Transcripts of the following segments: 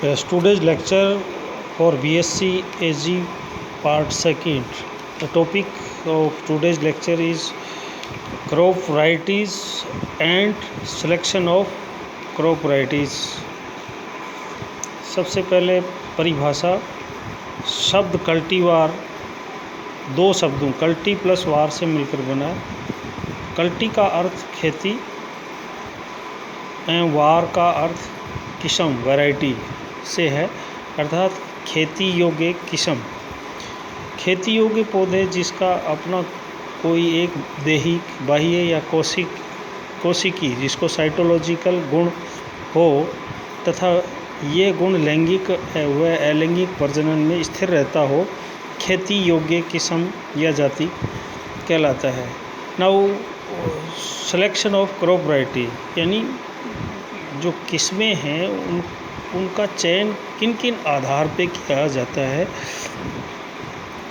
Today's lecture for BSc AG Part 2. The topic of today's lecture is crop varieties and selection of crop varieties. सबसे पहले परिभाषा शब्द cultivar दो शब्दों कल्टी प्लस वार से मिलकर बना है। कल्टी का अर्थ खेती एवं वार का अर्थ किस्म वैरायटी से है, अर्थात खेती योग्य किस्म। खेती योग्य पौधे जिसका अपना कोई एक दैहिक बाह्य या कोशिकी जिसको साइटोलॉजिकल गुण हो तथा ये गुण लैंगिक व अलैंगिक प्रजनन में स्थिर रहता हो, खेती योग्य किस्म या जाति कहलाता है। Now selection of crop variety यानी जो किस्में हैं उनका चयन किन किन आधार पे किया जाता है।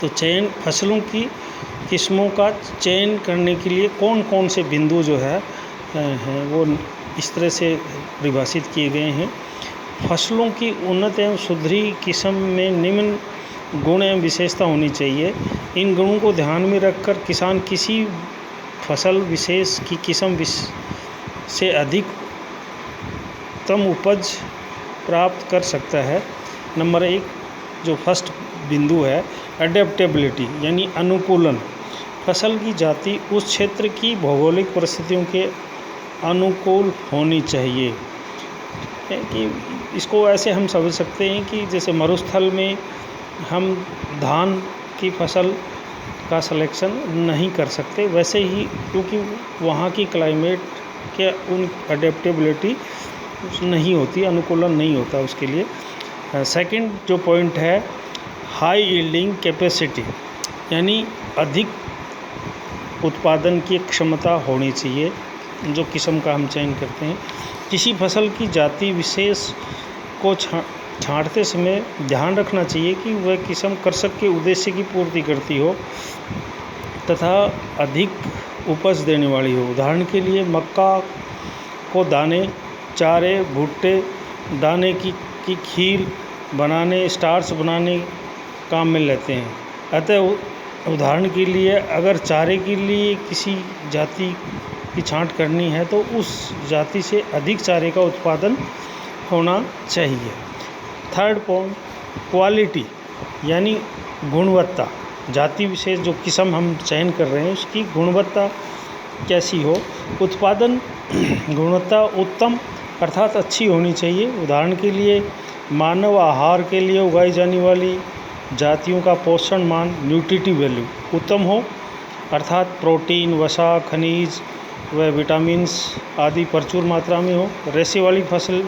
तो चयन फसलों की किस्मों का चयन करने के लिए कौन कौन से बिंदु जो है वो इस तरह से परिभाषित किए गए हैं। फसलों की उन्नत एवं सुधरी किस्म में निम्न गुण एवं विशेषता होनी चाहिए। इन गुणों को ध्यान में रखकर किसान किसी फसल विशेष की किस्म से अधिकतम उपज प्राप्त कर सकता है। नंबर 1 जो फर्स्ट बिंदु है एडेप्टेबिलिटी यानी अनुकूलन। फसल की जाति उस क्षेत्र की भौगोलिक परिस्थितियों के अनुकूल होनी चाहिए। कि इसको ऐसे हम समझ सकते हैं कि जैसे मरुस्थल में हम धान की फसल का सिलेक्शन नहीं कर सकते, वैसे ही क्योंकि वहाँ की क्लाइमेट के उन एडेप्टेबिलिटी नहीं होती, अनुकूलन नहीं होता उसके लिए। सेकंड जो पॉइंट है हाई यील्डिंग कैपेसिटी यानी अधिक उत्पादन की क्षमता होनी चाहिए जो किस्म का हम चयन करते हैं। किसी फसल की जाति विशेष को छांटते समय ध्यान रखना चाहिए कि वह किस्म कृषक के उद्देश्य की पूर्ति करती हो तथा अधिक उपज देने वाली हो। उदाहरण के लिए मक्का को दाने, चारे, भुट्टे, दाने की खीर बनाने, स्टार्च बनाने काम में लेते हैं। अतः उदाहरण के लिए अगर चारे के लिए किसी जाति की छांट करनी है तो उस जाति से अधिक चारे का उत्पादन होना चाहिए। थर्ड पॉइंट क्वालिटी यानी गुणवत्ता। जाति विशेष जो किस्म हम चयन कर रहे हैं उसकी गुणवत्ता कैसी हो। उत्पादन गुणवत्ता उत्तम अर्थात अच्छी होनी चाहिए। उदाहरण के लिए मानव आहार के लिए उगाई जाने वाली जातियों का पोषण मान न्यूट्रिटिव वैल्यू उत्तम हो, अर्थात प्रोटीन, वसा, खनिज व विटामिन्स आदि प्रचुर मात्रा में हो। रेशे वाली फसल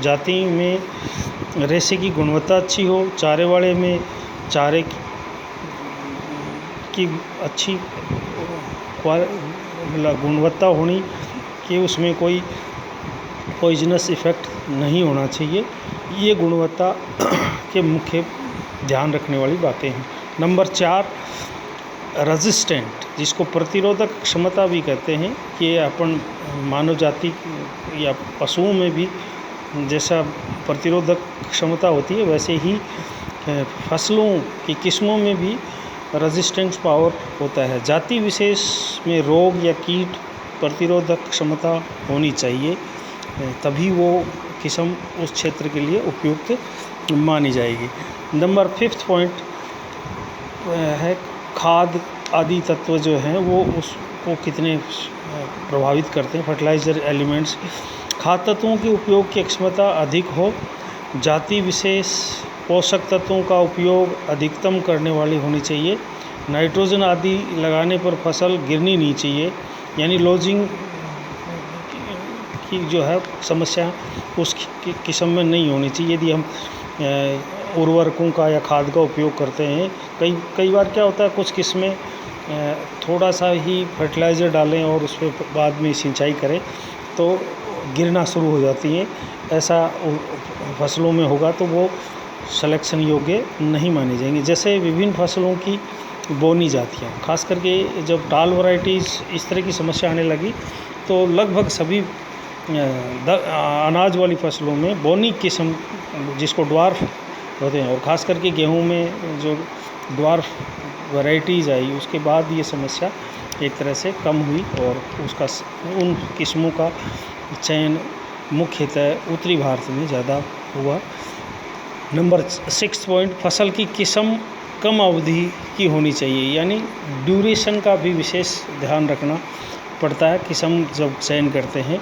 जाति में रेशे की गुणवत्ता अच्छी हो। चारे वाले में चारे की अच्छी गुणवत्ता होनी कि उसमें कोई पॉइजनस इफ़ेक्ट नहीं होना चाहिए। ये गुणवत्ता के मुख्य ध्यान रखने वाली बातें हैं। नंबर 4 रेजिस्टेंट जिसको प्रतिरोधक क्षमता भी कहते हैं कि अपन मानव जाति या पशुओं में भी जैसा प्रतिरोधक क्षमता होती है वैसे ही फसलों की किस्मों में भी रेजिस्टेंस पावर होता है। जाति विशेष में रोग या कीट प्रतिरोधक क्षमता होनी चाहिए, तभी वो किस्म उस क्षेत्र के लिए उपयुक्त मानी जाएगी। नंबर 5 पॉइंट है खाद आदि तत्व जो हैं वो उसको कितने प्रभावित करते हैं। फर्टिलाइज़र एलिमेंट्स खाद तत्वों के उपयोग की क्षमता अधिक हो। जाति विशेष पोषक तत्वों का उपयोग अधिकतम करने वाली होनी चाहिए। नाइट्रोजन आदि लगाने पर फसल गिरनी नहीं चाहिए, यानी लॉजिंग की जो है समस्या उस किस्म में नहीं होनी चाहिए। यदि हम उर्वरकों का या खाद का उपयोग करते हैं, कई बार क्या होता है कुछ किस्में थोड़ा सा ही फर्टिलाइज़र डालें और उस पर बाद में सिंचाई करें तो गिरना शुरू हो जाती हैं। ऐसा फसलों में होगा तो वो सिलेक्शन योग्य नहीं मानी जाएंगी। जैसे विभिन्न फसलों की बोनी जातियाँ, खास करके जब टाल वैरायटीज़ इस तरह की समस्या आने लगी तो लगभग सभी अनाज वाली फसलों में बोनी किस्म जिसको ड्वार्फ होते हैं, और ख़ास करके गेहूं में जो ड्वार्फ वैरायटीज़ आई उसके बाद ये समस्या एक तरह से कम हुई और उसका उन किस्मों का चयन मुख्यतः उत्तरी भारत में ज़्यादा हुआ। नंबर 6 पॉइंट, फसल की किस्म कम अवधि की होनी चाहिए, यानी ड्यूरेशन का भी विशेष ध्यान रखना पड़ता है किस्म जब चयन करते हैं।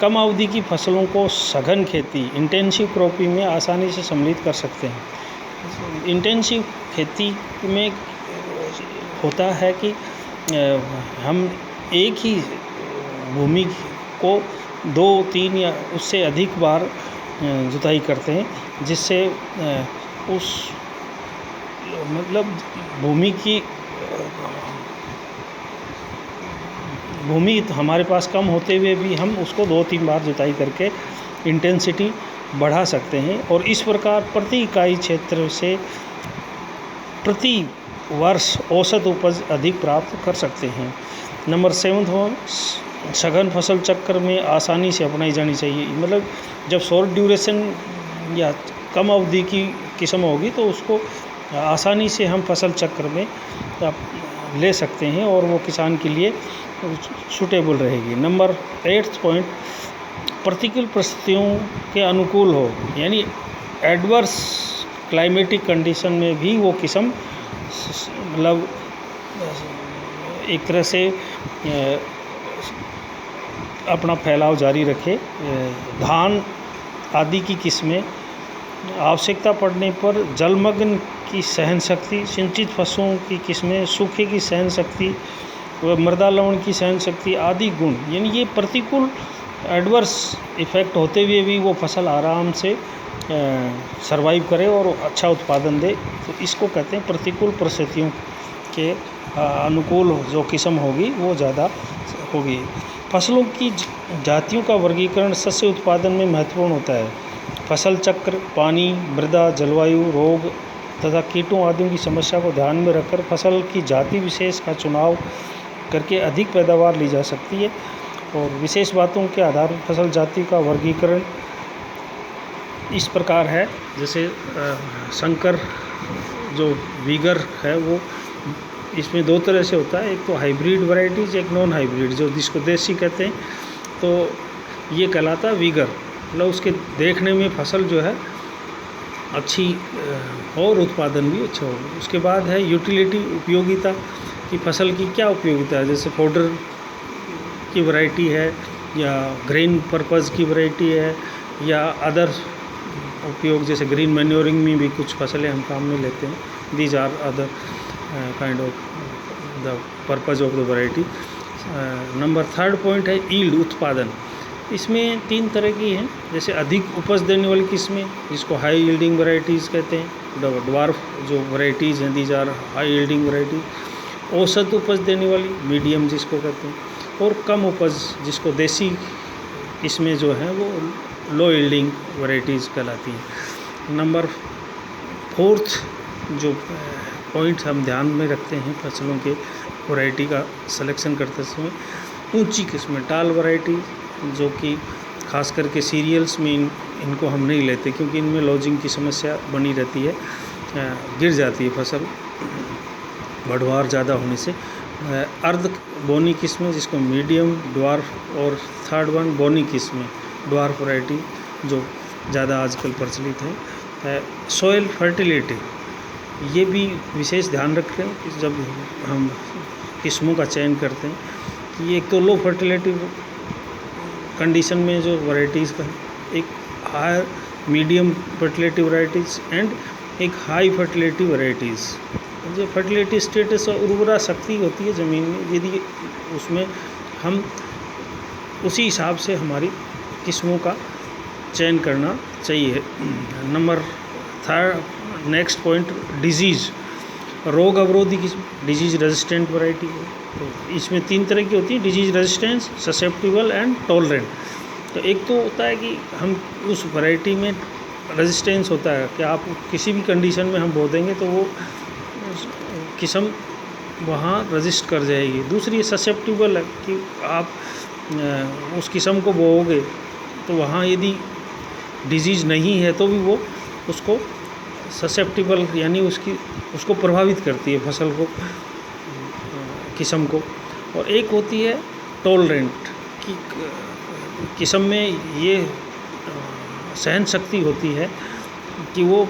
कम अवधि की फसलों को सघन खेती इंटेंसिव क्रॉपिंग में आसानी से सम्मिलित कर सकते हैं। इंटेंसिव खेती में होता है कि हम एक ही भूमि को 2, 3 या उससे अधिक बार जुताई करते हैं, जिससे उस मतलब भूमि हमारे पास कम होते हुए भी हम उसको 2-3 बार जुताई करके इंटेंसिटी बढ़ा सकते हैं, और इस प्रकार प्रति इकाई क्षेत्र से प्रति वर्ष औसत उपज अधिक प्राप्त कर सकते हैं। नंबर 7 सघन फसल चक्र में आसानी से अपनाई जानी चाहिए। मतलब जब शॉर्ट ड्यूरेशन या कम अवधि की किस्म होगी तो उसको आसानी से हम फसल चक्र में ले सकते हैं और वो किसान के लिए सूटेबल रहेगी। नंबर 8 पॉइंट, प्रतिकूल परिस्थितियों के अनुकूल हो, यानी एडवर्स क्लाइमेटिक कंडीशन में भी वो किस्म मतलब एक तरह से अपना फैलाव जारी रखे। धान आदि की किस्में आवश्यकता पड़ने पर जलमग्न की सहन शक्ति, सिंचित फसलों की किस्में सूखे की सहन शक्ति व मृदा लवण की सहन शक्ति आदि गुण, यानी ये प्रतिकूल एडवर्स इफ़ेक्ट होते हुए भी वो फसल आराम से सरवाइव करे और अच्छा उत्पादन दे, तो इसको कहते हैं प्रतिकूल परिस्थितियों के अनुकूल जो किस्म होगी वो ज़्यादा होगी। फसलों की जातियों का वर्गीकरण शस्य उत्पादन में महत्वपूर्ण होता है। फसल चक्र, पानी, मृदा, जलवायु, रोग तथा कीटों आदि की समस्या को ध्यान में रखकर फसल की जाति विशेष का चुनाव करके अधिक पैदावार ली जा सकती है। और विशेष बातों के आधार पर फसल जाति का वर्गीकरण इस प्रकार है, जैसे संकर जो वीगर है वो इसमें 2 तरह से होता है, एक तो हाइब्रिड वैरायटीज़, एक नॉन हाइब्रिड, जो जिसको देसी कहते हैं, तो ये कहलाता है वीगर। मतलब उसके देखने में फसल जो है अच्छी और उत्पादन भी अच्छा होगा। उसके बाद है यूटिलिटी, उपयोगिता कि फसल की क्या उपयोगिता है, जैसे पाउडर की वैरायटी है या ग्रेन पर्पज़ की वैरायटी है या अदर उपयोग, जैसे ग्रीन मैन्योरिंग में भी कुछ फसलें हम काम में लेते हैं। These are other kind of the purpose of the variety. Number 3 point है ईल्ड, उत्पादन। इसमें 3 तरह की हैं, जैसे अधिक उपज देने वाली किस्में जिसको हाई यील्डिंग वैरायटीज़ कहते हैं, ड्वार्फ जो वैरायटीज़ हैं these are high yielding variety. औसत उपज देने वाली मीडियम जिसको कहते हैं, और कम उपज जिसको देसी किस्में जो हैं वो लो यील्डिंग वैरायटीज़ कहलाती हैं। नंबर 4 जो पॉइंट हम ध्यान में रखते हैं फसलों के वैरायटी का सिलेक्शन करते समय, ऊंची किस्में, टाल वैरायटी, जो कि खास करके सीरियल्स में इनको हम नहीं लेते क्योंकि इनमें लॉजिंग की समस्या बनी रहती है, गिर जाती है फसल बढ़वार ज़्यादा होने से। अर्ध बोनी किस्में जिसको मीडियम, ड्वार्फ, और 3rd वन बोनी किस्में, ड्वार्फ वैरायटी जो ज़्यादा आजकल प्रचलित है। सॉइल फर्टिलिटी, ये भी विशेष ध्यान रखें कि जब हम किस्मों का चयन करते हैं कि एक तो लो फर्टिलिटी कंडीशन में जो वैरायटीज़ का, एक high medium fertility varieties and एक हाई फर्टिलिटी वैरायटीज़। जो फर्टिलिटी स्टेटस और उर्वरा शक्ति होती है ज़मीन में, यदि उसमें हम उसी हिसाब से हमारी किस्मों का चयन करना चाहिए। नंबर 3 नेक्स्ट पॉइंट, डिजीज़, रोग अवरोधी किस्म, डिजीज़ रेजिस्टेंट वैरायटी है। तो इसमें 3 तरह की होती है, disease resistance, susceptible and tolerant. तो एक तो होता है कि हम उस वैरायटी में रेजिस्टेंस होता है कि आप किसी भी कंडीशन में हम बो देंगे तो वो किस्म वहाँ रजिस्ट कर जाएगी। दूसरी ससेप्टिबल है कि आप उस किस्म को बोओगे तो वहाँ यदि डिजीज़ नहीं है तो भी वो उसको ससेप्टिबल यानी उसको प्रभावित करती है फसल को, किस्म को। और एक होती है टॉलरेंट की किस्म में ये सहन शक्ति होती है कि वो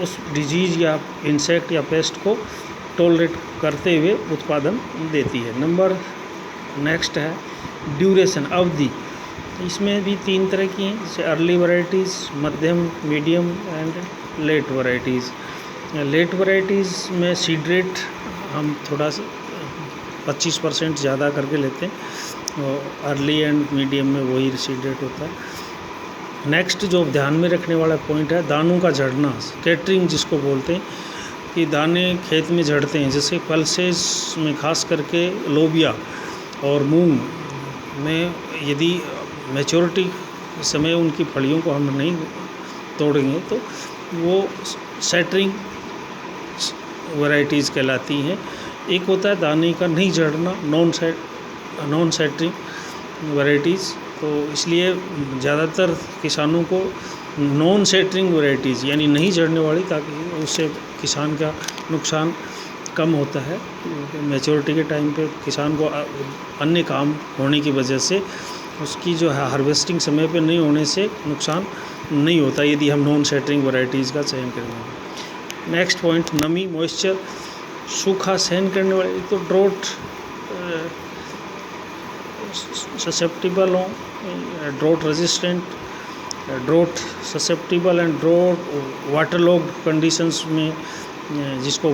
उस डिजीज़ या इंसेक्ट या पेस्ट को टॉलरेट करते हुए उत्पादन देती है। नंबर नेक्स्ट है ड्यूरेशन, अवधि। इसमें भी 3 तरह की हैं, जैसे अर्ली वैरायटीज़, मध्यम, medium and late varieties. Late varieties में सीड रेट हम थोड़ा सा 25% ज़्यादा करके लेते हैं और अर्ली एंड मीडियम में वही सीड रेट होता है। नेक्स्ट जो ध्यान में रखने वाला पॉइंट है दानों का झड़ना, स्कैटरिंग जिसको बोलते हैं, कि दाने खेत में झड़ते हैं। जैसे पल्सेस में खास करके लोबिया और मूंग में यदि मैच्योरिटी समय उनकी फलियों को हम नहीं तोड़ेंगे तो वो सेटरिंग वैरायटीज़ कहलाती हैं। एक होता है दाने का नहीं झड़ना, नॉन सेटरिंग वैरायटीज़। तो इसलिए ज़्यादातर किसानों को नॉन सेटरिंग वैरायटीज़ यानी नहीं झड़ने वाली, ताकि उससे किसान का नुकसान कम होता है। मैच्योरिटी के टाइम पे किसान को अन्य काम होने की वजह से उसकी जो है हार्वेस्टिंग समय पे नहीं होने से नुकसान नहीं होता यदि हम नॉन सेटरिंग वैरायटीज़ का चयन करेंगे। नेक्स्ट पॉइंट नमी, मॉइस्चर, सूखा सहन करने वाले, तो ड्रोट ससेप्टिबल हो, drought resistant, drought susceptible and drought waterlogged conditions में, जिसको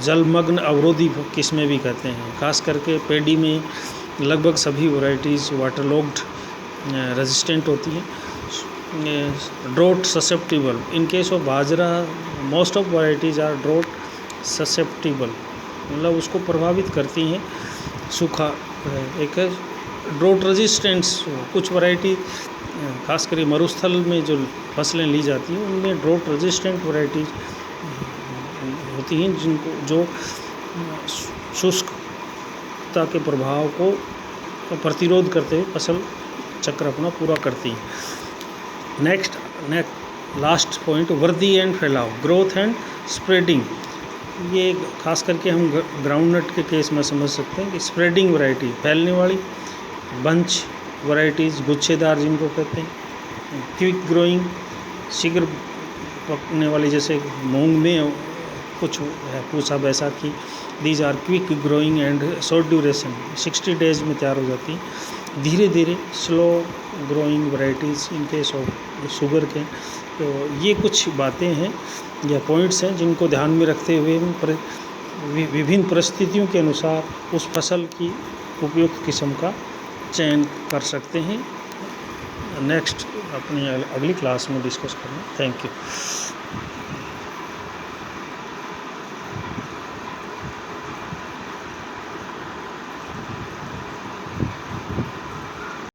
जलमग्न अवरोधी किस्में भी कहते हैं। खास करके पेडी में लगभग सभी वैरायटीज़ वाटरलॉग्ड रेजिस्टेंट होती हैं। Drought susceptible, in case of bajra most of varieties are drought susceptible, मतलब उसको प्रभावित करती हैं सूखा। एक ड्रोट रेजिस्टेंट्स, कुछ वैरायटी खासकर मरुस्थल में जो फसलें ली जाती हैं उनमें ड्रोट रेजिस्टेंट वैरायटीज होती हैं जो शुष्कता के प्रभाव को प्रतिरोध करते हुए फसल चक्र अपना पूरा करती हैं। नेक्स्ट लास्ट पॉइंट वृद्धि एंड फैलाव, ग्रोथ एंड स्प्रेडिंग। ये खास करके हम ग्राउंडनट के केस में समझ सकते हैं कि स्प्रेडिंग वैरायटी, फैलने वाली, बंच वैरायटीज़, गुच्छेदार जिनको कहते हैं, क्विक ग्रोइंग, शीघ्र पकने वाली, जैसे मूंग में कुछ है Pusa Baisakhi, these are quick growing and short duration, 60 days में तैयार हो जाती हैं। धीरे धीरे slow growing varieties in case of sugar के। तो ये कुछ बातें हैं या पॉइंट्स हैं जिनको ध्यान में रखते हुए विभिन्न परिस्थितियों के अनुसार उस फसल की उपयुक्त किस्म का चयन कर सकते हैं। नेक्स्ट अपनी अगली क्लास में डिस्कस करना। Thank you.